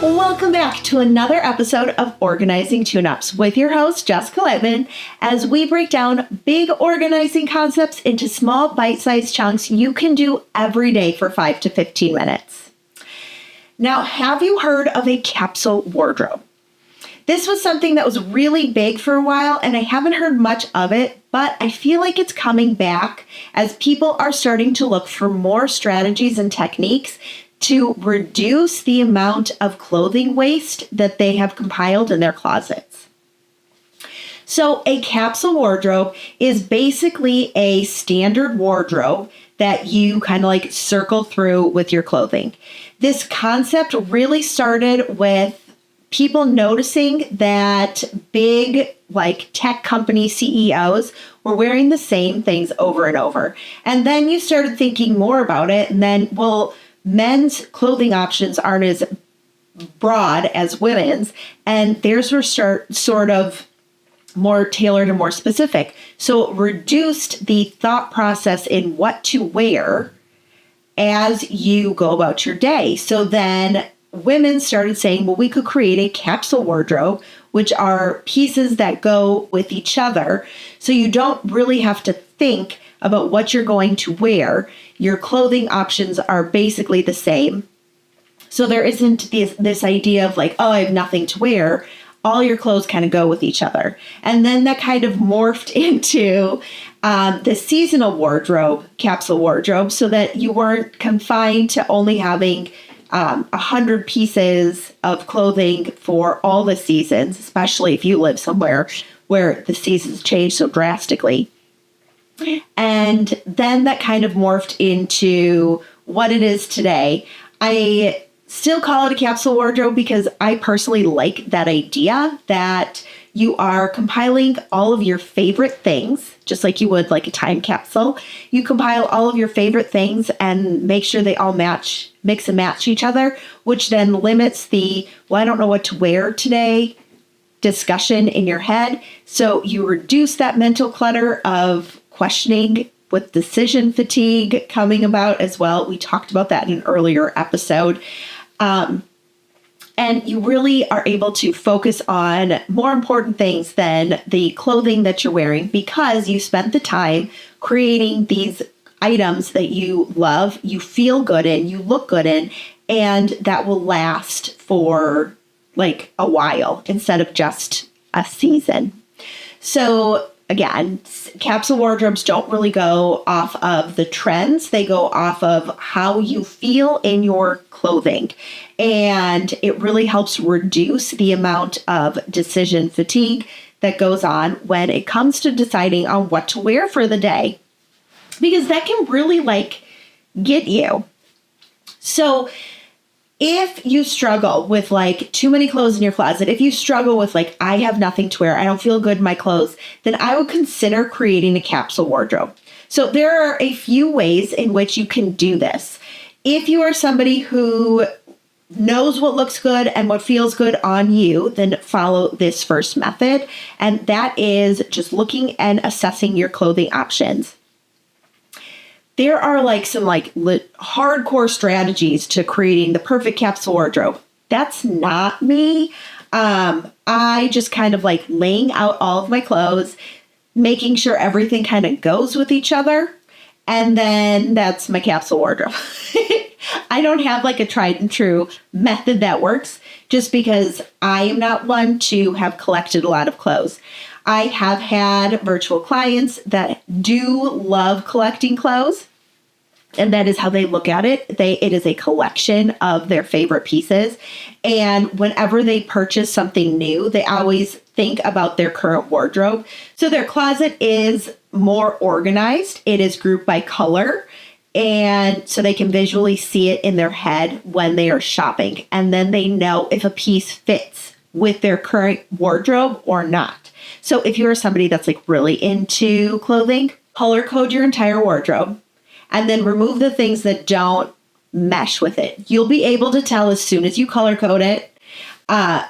Welcome back to another episode of Organizing Tune-Ups with your host, Jessica Littman, as we break down big organizing concepts into small bite-sized chunks you can do every day for 5 to 15 minutes. Now, have you heard of a capsule wardrobe? This was something that was really big for a while, and I haven't heard much of it, but I feel like it's coming back as people are starting to look for more strategies and techniques to reduce the amount of clothing waste that they have compiled in their closets. So a capsule wardrobe is basically a standard wardrobe that you kind of like circle through with your clothing. This concept really started with people noticing that big like tech company CEOs were wearing the same things over and over. And then you started thinking more about it, and then, well, men's clothing options aren't as broad as women's, and theirs were sort of more tailored and more specific. So it reduced the thought process in what to wear as you go about your day. So then women started saying, well, we could create a capsule wardrobe, which are pieces that go with each other. So you don't really have to think about what you're going to wear. Your clothing options are basically the same. So there isn't this idea of like, oh, I have nothing to wear. All your clothes kind of go with each other. And then that kind of morphed into the seasonal wardrobe, capsule wardrobe, so that you weren't confined to only having 100 pieces of clothing for all the seasons, especially if you live somewhere where the seasons change so drastically. And then that kind of morphed into what it is today. I still call it a capsule wardrobe because I personally like that idea that you are compiling all of your favorite things, just like you would like a time capsule. You compile all of your favorite things and make sure they all mix and match each other, which then limits the, well, I don't know what to wear today discussion in your head. So you reduce that mental clutter of questioning with decision fatigue coming about as well. We talked about that in an earlier episode. And you really are able to focus on more important things than the clothing that you're wearing because you spent the time creating these items that you love, you feel good in, you look good in, and that will last for like a while instead of just a season. So again, capsule wardrobes don't really go off of the trends. They go off of how you feel in your clothing. And it really helps reduce the amount of decision fatigue that goes on when it comes to deciding on what to wear for the day. Because that can really like get you. So if you struggle with like too many clothes in your closet, if you struggle with like, I have nothing to wear, I don't feel good in my clothes, then I would consider creating a capsule wardrobe. So there are a few ways in which you can do this. If you are somebody who knows what looks good and what feels good on you, then follow this first method. And that is just looking and assessing your clothing options. There are like some like hardcore strategies to creating the perfect capsule wardrobe. That's not me. I just kind of like laying out all of my clothes, making sure everything kind of goes with each other. And then that's my capsule wardrobe. I don't have like a tried and true method that works just because I am not one to have collected a lot of clothes. I have had virtual clients that do love collecting clothes, and that is how they look at it. It is a collection of their favorite pieces. And whenever they purchase something new, they always think about their current wardrobe. So their closet is more organized. It is grouped by color. And so they can visually see it in their head when they are shopping. And then they know if a piece fits with their current wardrobe or not. So if you're somebody that's like really into clothing, color code your entire wardrobe and then remove the things that don't mesh with it. You'll be able to tell as soon as you color code it.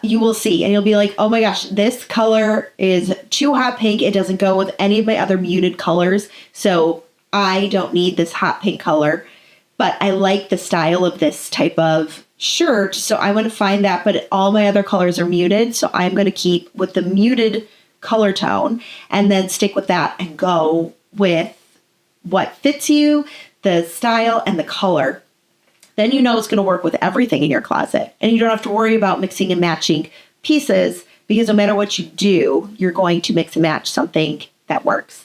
You will see and you'll be like, oh my gosh, this color is too hot pink. It doesn't go with any of my other muted colors. So I don't need this hot pink color, but I like the style of this type of shirt. So I'm going to find that, but all my other colors are muted. So I'm going to keep with the muted color tone and then stick with that and go with what fits you, the style, and the color. Then you know it's going to work with everything in your closet. And you don't have to worry about mixing and matching pieces because no matter what you do, you're going to mix and match something that works.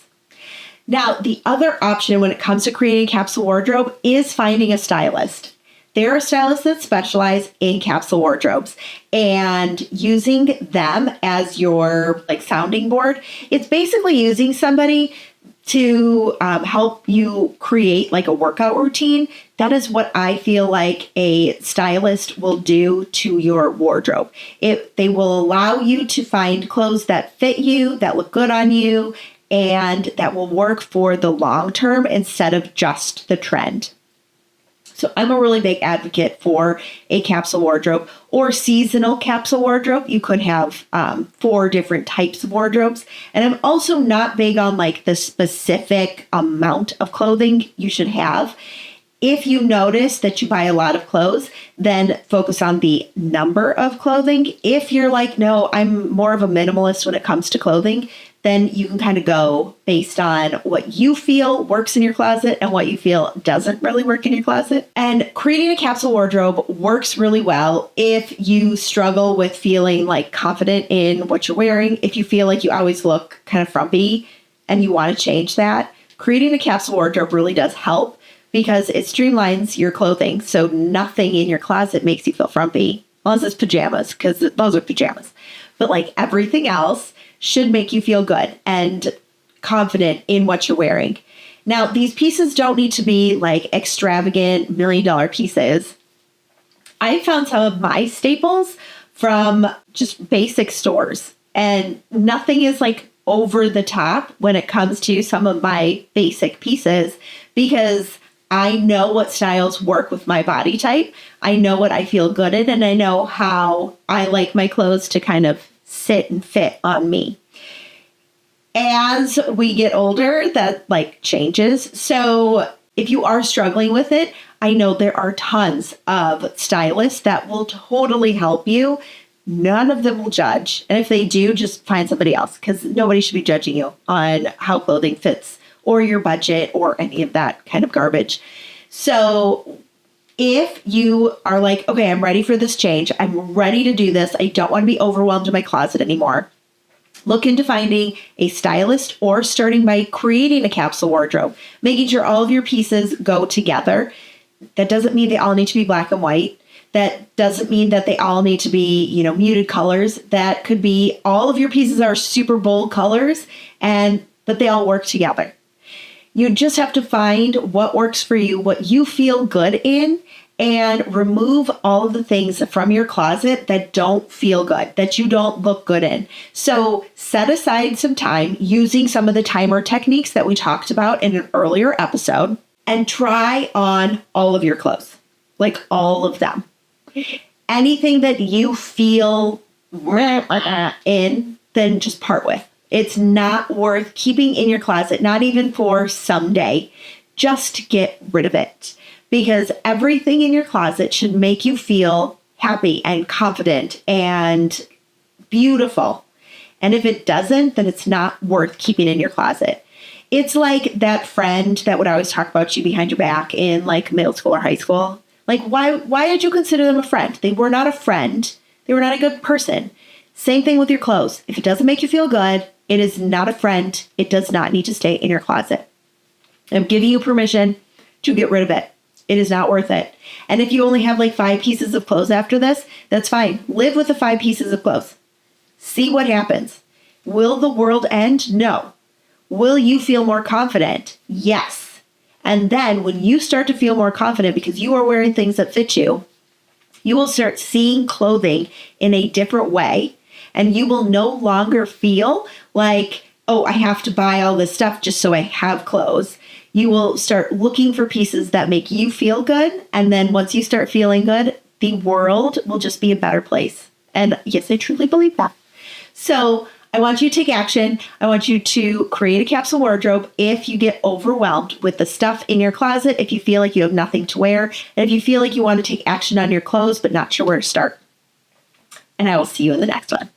Now, the other option when it comes to creating a capsule wardrobe is finding a stylist. There are stylists that specialize in capsule wardrobes, and using them as your sounding board, it's basically using somebody to help you create a workout routine. That is what I feel like a stylist will do to your wardrobe. They will allow you to find clothes that fit you, that look good on you, and that will work for the long term instead of just the trend. So I'm a really big advocate for a capsule wardrobe or seasonal capsule wardrobe. You could have 4 different types of wardrobes. And I'm also not big on the specific amount of clothing you should have. If you notice that you buy a lot of clothes, then focus on the number of clothing. If you're no, I'm more of a minimalist when it comes to clothing, then you can kind of go based on what you feel works in your closet and what you feel doesn't really work in your closet. And creating a capsule wardrobe works really well if you struggle with feeling confident in what you're wearing. If you feel like you always look kind of frumpy and you want to change that, creating a capsule wardrobe really does help because it streamlines your clothing. So nothing in your closet makes you feel frumpy, unless it's pajamas, because those are pajamas. But everything else should make you feel good and confident in what you're wearing. Now, these pieces don't need to be extravagant $1 million pieces. I found some of my staples from just basic stores, and nothing is over the top when it comes to some of my basic pieces because I know what styles work with my body type. I know what I feel good in, and I know how I like my clothes to kind of sit and fit on me. As we get older, that changes. So if you are struggling with it, I know there are tons of stylists that will totally help you. None of them will judge. And if they do, just find somebody else because nobody should be judging you on how clothing fits or your budget or any of that kind of garbage. So if you are okay, I'm ready for this change. I'm ready to do this. I don't want to be overwhelmed in my closet anymore. Look into finding a stylist or starting by creating a capsule wardrobe, making sure all of your pieces go together. That doesn't mean they all need to be black and white. That doesn't mean that they all need to be, muted colors. That could be all of your pieces are super bold colors, but they all work together. You just have to find what works for you, what you feel good in, and remove all of the things from your closet that don't feel good, that you don't look good in. So set aside some time using some of the timer techniques that we talked about in an earlier episode and try on all of your clothes, all of them. Anything that you feel in, then just part with. It's not worth keeping in your closet, not even for someday. Just get rid of it. Because everything in your closet should make you feel happy and confident and beautiful. And if it doesn't, then it's not worth keeping in your closet. It's like that friend that would always talk about you behind your back in middle school or high school. Why did you consider them a friend? They were not a friend. They were not a good person. Same thing with your clothes. If it doesn't make you feel good, it is not a friend. It does not need to stay in your closet. I'm giving you permission to get rid of it. It is not worth it. And if you only have 5 pieces of clothes after this, that's fine. Live with the 5 pieces of clothes. See what happens. Will the world end? No. Will you feel more confident? Yes. And then when you start to feel more confident because you are wearing things that fit you, you will start seeing clothing in a different way. And you will no longer feel oh, I have to buy all this stuff just so I have clothes. You will start looking for pieces that make you feel good. And then once you start feeling good, the world will just be a better place. And yes, I truly believe that. So I want you to take action. I want you to create a capsule wardrobe if you get overwhelmed with the stuff in your closet, if you feel like you have nothing to wear, and if you feel like you want to take action on your clothes but not sure where to start. And I will see you in the next one.